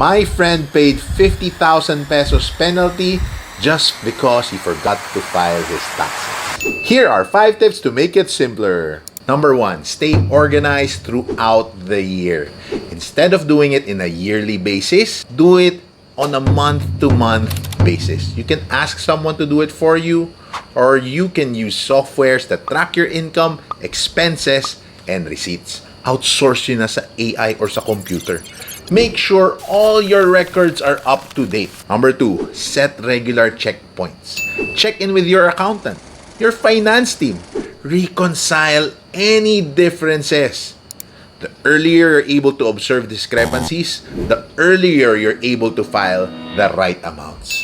My friend paid 50,000 pesos penalty just because he forgot to file his taxes. Here are 5 tips to make it simpler. Number 1, stay organized throughout the year. Instead of doing it in a yearly basis, do it on a month-to-month basis. You can ask someone to do it for you, or you can use softwares that track your income, expenses, and receipts. Outsource yun na sa AI or sa computer. Make sure all your records are up to date. Number 2, set regular checkpoints. Check in with your accountant, your finance team. Reconcile any differences. The earlier you're able to observe discrepancies, the earlier you're able to file the right amounts.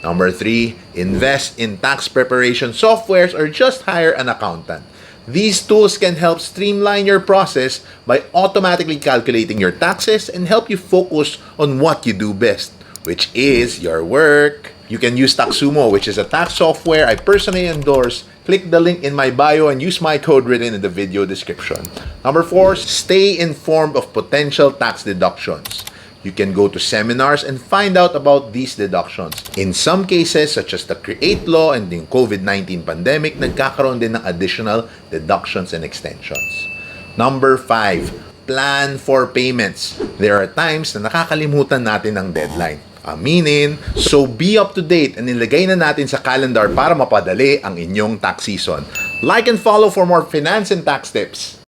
Number 3, invest in tax preparation softwares or just hire an accountant. These tools can help streamline your process by automatically calculating your taxes and help you focus on what you do best, which is your work. You can use Taxumo, which is a tax software I personally endorse. Click the link in my bio and use my code written in the video description. Number 4, stay informed of potential tax deductions. You can go to seminars and find out about these deductions. In some cases, such as the CREATE law and the COVID-19 pandemic, nagkakaroon din ng additional deductions and extensions. Number 5, plan for payments. There are times na nakakalimutan natin ang deadline. Aminin, so be up to date and nilagay na natin sa calendar para mapadali ang inyong tax season. Like and follow for more finance and tax tips.